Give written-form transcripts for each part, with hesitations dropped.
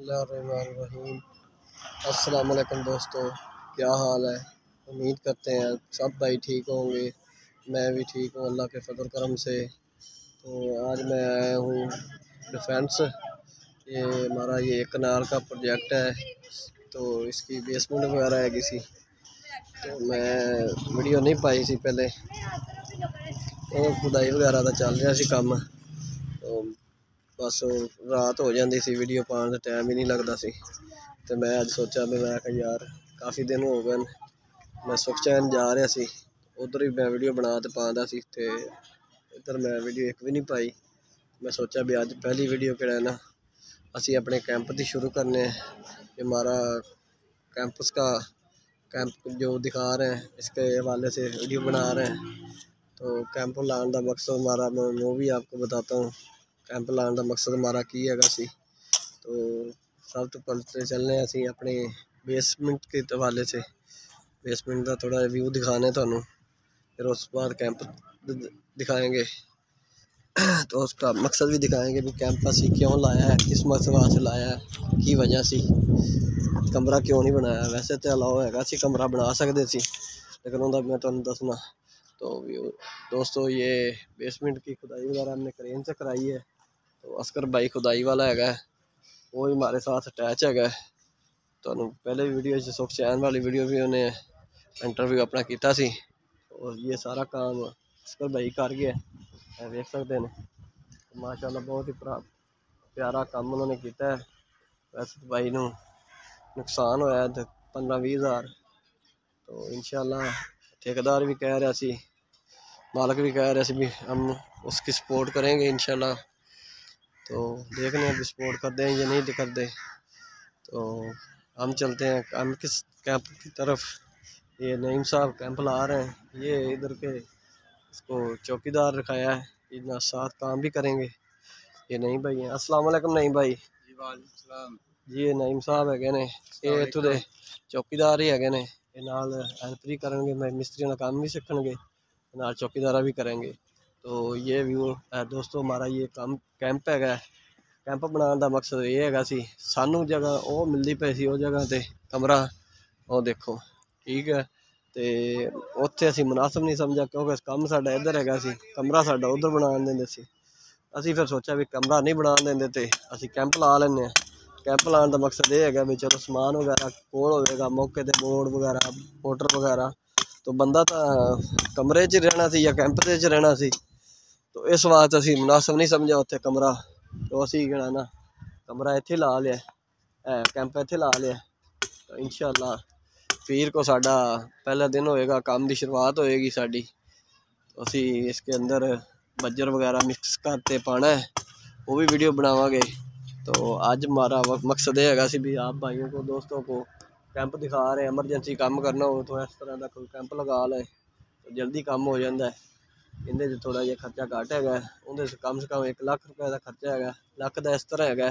बिस्मिल्लाहिर्रहमानिर्रहीम। अस्सलाम वालेकुम दोस्तों, क्या हाल है। उम्मीद करते हैं सब भाई ठीक होंगे। मैं भी ठीक हूँ अल्लाह के फजल करम से। तो आज मैं आया हूँ डिफेंस। ये हमारा ये कनाल का प्रोजेक्ट है, तो इसकी बेसमेंट वगैरह है किसी। तो मैं वीडियो नहीं पाई सी पहले, तो खुदाई वगैरह का चल रहा सी काम। तो बस रात हो जाती सी, वीडियो पाने का टाइम ही नहीं लगता सी। तो मैं अज सोचा भी मैं यार काफ़ी दिन हो गए, मैं सुखचैन जा रहा सी, उधर ही मैं वीडियो बना तो पाता सी, ते इधर मैं वीडियो एक भी नहीं पाई। मैं सोचा भी अज पहली वीडियो कि ना असी अपने कैंप की शुरू करने हैं। ये हमारा कैंपस का कैंप जो दिखा रहे हैं, इसके हवाले से वीडियो बना रहे हैं। तो कैंप लाने का मकसद हमारा मैं भी आपको बताता हूँ। कैंप लाने का मकसद हमारा की है सी। तो सब तो पहले चलने असी अपने बेसमेंट के हवाले से, बेसमेंट का थोड़ा व्यू दिखाने थानू, फिर उस बाद कैंप दिखाएंगे। तो उसका मकसद भी दिखाएंगे भी कैंप असी क्यों लाया है, किस मकसद वास्ते लाया है, की वजह सी कमरा क्यों नहीं बनाया। वैसे तो अलाउ है सी कमरा बना सकते सी, लेकिन उनका मैं तुहानू दसना। तो दोस्तों ये बेसमेंट की खुदाई वगैरह हमने क्रेन से कराई है। तो अस्कर भाई खुदाई वाला है, वो ही हमारे साथ अटैच है। तो पहले वीडियो सुखचैन वाली वीडियो भी उन्हें इंटरव्यू अपना किया सी। और ये सारा काम अस्कर भाई कर गया, देख सकते हैं। माशाल्लाह बहुत ही प्यारा काम उन्होंने किया है। वैसे तो भाई नू नुकसान होया 15-20 हज़ार। तो इंशाल्लाह ठेकेदार भी कह रहा सी, मालिक भी कह रहा सी भी हम उसकी सपोर्ट करेंगे इंशाल्लाह। तो देखने हैं सपोर्ट कर दें या नहीं कर दे। तो हम चलते हैं हम किस कैंप की तरफ। ये नईम साहब कैंप ला रहे हैं, ये इधर के इसको चौकीदार रखाया है, इतना साथ काम भी करेंगे। ये नईम भाई हैं। अस्सलाम वालेकुम नईम भाई जी। ये नईम साहब है ने, ये इत्थों दे चौकीदार ही है ने। ये नाल हेल्प भी करेंगे, मैं मिस्त्री का काम भी सीखणगे, नाल चौकीदारा भी करेंगे। तो ये व्यू है दोस्तों हमारा, ये काम कैंप है। कैंप बनाने का मकसद ये है सी, सानू जगह वो मिलती पई सी, उस जगह ते कमरा वो देखो ठीक है। तो उत्थे असी मुनासिब नहीं समझा, क्योंकि काम साडा इधर है सी, कमरा साडा उधर बना देंगे सी। असी फिर सोचा भी कमरा नहीं बना देंगे तो असी कैंप ला लें। कैंप लाने का मकसद ये है भी चलो समान वगैरह कोल होगा, मौके पर बोर्ड वगैरह मोटर वगैरह। तो बंदा तो कमरे च रहना सी या कैंप च रहना सी। तो इस वास्ते असी मुनासिब नहीं समझा उत्थे कमरा। तो असी कहना ना कमरा इत्थे ला लिया, कैंप इत्थे ला लिया। तो इंशाल्लाह पीर को साडा पहला दिन होएगा, काम की शुरुआत होएगी साडी। तो असी इसके अंदर बजर वगैरह मिक्स करते पाना है, वो भी वीडियो बनावांगे। तो आज हमारा मकसद ये है भी आप भाइयों को दोस्तों को कैंप दिखा रहे हैं। एमरजेंसी काम करना हो तो इस तरह का कोई कैंप लगा लें तो जल्दी काम हो जाता है। इन्हें थोड़ा जिहा खर्चा घट है, उन्हें से कम 1 लाख रुपये का खर्चा है। लख का इस तरह है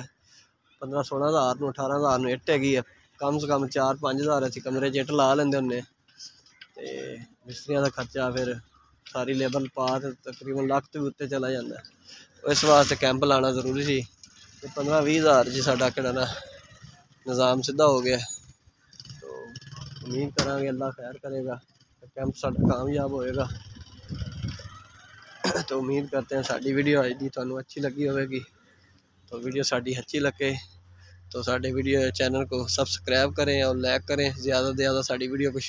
15-16 हज़ार 18 हज़ार इट हैगी है। कम से कम 4-5 हज़ार असी कमरे च इट ला लेंगे होंगे। तो मिस्त्रियों का खर्चा फिर सारी लेबर पा तकरीबन लख तो भी उत्ते चला जाता है। इस वास्ते कैंप लाना जरूरी सी। 15-20 हज़ार जी साडा किहड़ा ना निज़ाम सीधा हो गया। तो उम्मीद करांगे अल्लाह खैर करेगा, कैंप साडा कामयाब होएगा। तो उम्मीद करते हैं साडी वीडियो आज दी तुहानू अच्छी लगी होगी। तो वीडियो साडी अच्छी लगे तो साडे वीडियो चैनल को सब्सक्राइब करें और लाइक करें, ज़्यादा से ज़्यादा साडी वीडियो को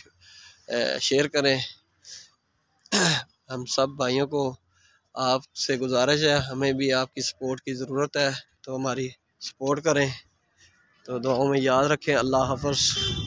शेयर करें। हम सब भाइयों को आपसे गुजारिश है, हमें भी आपकी सपोर्ट की ज़रूरत है, तो हमारी सपोर्ट करें। तो दुआओं में याद रखें। अल्लाह हाफ़िज़।